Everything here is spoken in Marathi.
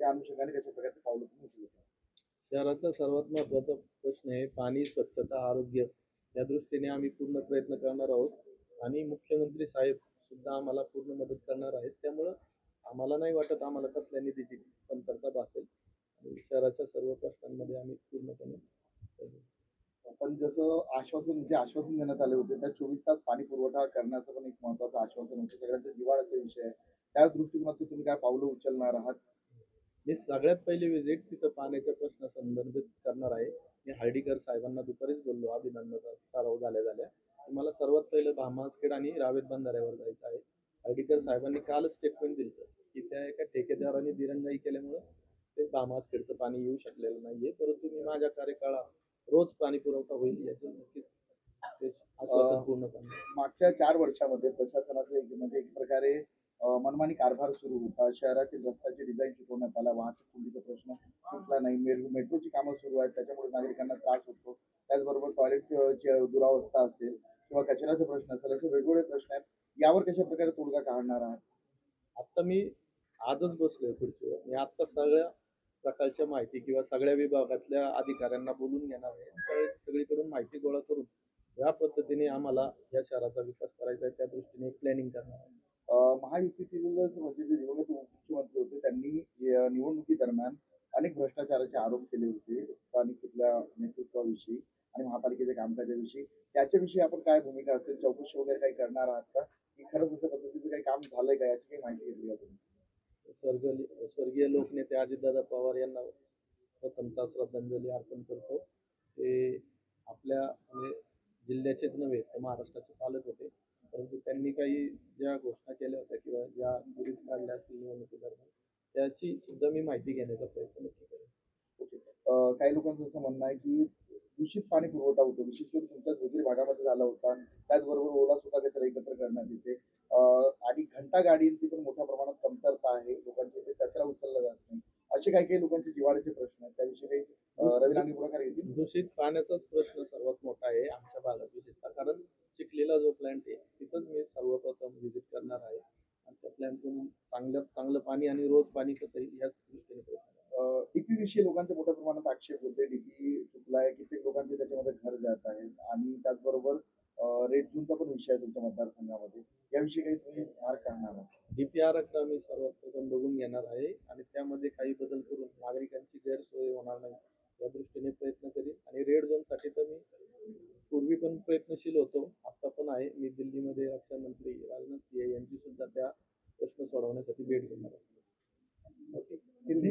त्या अनुषंगाने कशा प्रकारचे पावलं तुम्ही उचलत आहात? शहराचा सर्वात महत्त्वाचा प्रश्न आहे पाणी, स्वच्छता, आरोग्य. या दृष्टीने आम्ही पूर्ण प्रयत्न करणार आहोत आणि मुख्यमंत्री साहेब सुद्धा आम्हाला पूर्ण मदत करणार आहेत. त्यामुळं आम्हाला नाही वाटत आम्हाला कसल्या निधीची कमतरता भासेल आणि शहराच्या सर्व प्रश्नांमध्ये आम्ही पूर्णपणे पण जसं आश्वासन देण्यात आले होते, त्या 24 तास पाणी पुरवठा करण्याचं पण एक महत्त्वाचं आश्वासन होतं. सगळ्यांचा जिव्हाळ्याचा विषय आहे. त्या दृष्टिकोनातून तुम्ही काय पावलं उचलणार आहात? मी सगळ्यात पहिली व्हिजिट तिथं पाण्याच्या प्रश्नासंदर्भात करणार आहे. मी हर्डीकर साहेबांना दुपारीच बोललो अभिनंदनाचा सराव झाल्या की मला सर्वात पहिलं भामासखेड आणि रावेत बंधाऱ्यावर जायचं आहे. हर्डीकर साहेबांनी कालच स्टेटमेंट दिलं की त्या एका ठेकेदाराने दिरंगाई केल्यामुळं ते भामासखेडचं पाणी येऊ शकलेलं नाहीये, परंतु मी माझ्या कार्यकाळात रोज पाणी पुरवठा होईल याचं नक्कीच ते आश्वासन पूर्ण करणार. मागच्या 4 वर्षामध्ये प्रशासनाचा एक प्रकारे मनमानी कारभार सुरू होता. शहरातील रस्त्याचे डिझाईन चुकवण्यात आला. वाहतूक कोंडीचा प्रश्न सुटला नाही. मेट्रोची कामं सुरू आहेत. त्याच्यामुळे नागरिकांना त्रास होतो. त्याचबरोबर टॉयलेटची दुरावस्था असेल किंवा कचऱ्याचा प्रश्न असेल, असे वेगवेगळे प्रश्न आहेत. यावर कशाप्रकारे तोडगा काढणार आहात? आता मी आजच बसलोय खुर्चीवर. मी आता सगळ्या प्रकारच्या माहिती किंवा सगळ्या विभागातल्या अधिकाऱ्यांना बोलून घेणार आहे. सगळीकडून माहिती गोळा करून या पद्धतीने आम्हाला या शहराचा विकास करायचा आहे, त्या दृष्टीने एक प्लॅनिंग करणार आहे. महायुतीतीलच म्हणजे जे दिवंगत मुख्यमंत्री होते त्यांनी निवडणुकीदरम्यान अनेक भ्रष्टाचाराचे आरोप केले होते स्थानिक तिथल्या नेतृत्वाविषयी आणि महापालिकेच्या कामकाजाविषयी. त्याच्याविषयी आपण काय भूमिका असेल, चौकशी वगैरे काही करणार आहात का? की खरंच अशा पद्धतीचं काही काम झालंय का याची काही माहिती घेतली का तुम्ही? स्वर्गीय लोकनेते अजितदादा पवार यांना प्रथमतः श्रद्धांजली अर्पण करतो. ते आपल्या म्हणजे जिल्ह्याचेच नव्हे तर महाराष्ट्राचे पालक होते, परंतु त्यांनी काही ज्या घोषणा केल्या होत्या किंवा ज्या गिरीज काढल्या असतील निवडणुकीदरम्यान त्याची सुद्धा मी माहिती घेण्याचा प्रयत्न नक्की करेन. ओके. काही लोकांचं असं म्हणणं आहे की दूषित पाणी पुरवठा होतो. विशेष करून तुमच्या गोजरी भागामध्ये झाला होता. त्याचबरोबर ओला सुका कचरा एकत्र करण्यात येते. आणि घंटा गाडींची पण मोठ्या प्रमाणात कमतरता आहे. लोकांच्या इथे कचरा उचलला जात नाही. असे काही लोकांचे जिव्हाळ्याचे प्रश्न आहेत. त्याविषयी काही रवी रांगे पुढाकार घेतील? दूषित पाण्याचाच प्रश्न सर्वात मोठा आहे आमच्या भागात विशेषतः, कारण चिखलीला जो प्लॅन्ट आहे तिथंच मी सर्वप्रथम व्हिजिट करणार आहे आणि त्या प्लॅन्टतून चांगलं पाणी आणि रोज पाणी कसं येईल याच दृष्टीने प्रयत्न करणार. डीपी विषयी लोकांचे मोठ्या प्रमाणात आक्षेप होते. डीपी चुकलाय. कित्येक लोकांचे त्याच्यामध्ये घर जात आहेत आणि त्याचबरोबर रेड झोनचा पण विषय आहे तुमच्या मतदारसंघामध्ये. याविषयी काही तुम्ही मार्ग काढणार आहात? DPR मी सर्वप्रथम बघून घेणार आहे आणि त्यामध्ये काही बदल करून नागरिकांची गैरसोय होणार नाही या दृष्टीने प्रयत्न करीन. आणि रेड झोनसाठी तर मी पूर्वी पण प्रयत्नशील होतो, आता पण आहे. मी दिल्लीमध्ये रक्षा मंत्री राजनाथ सिंह यांची सुद्धा त्या प्रश्न सोडवण्यासाठी भेट घेणार आहे. हिंदी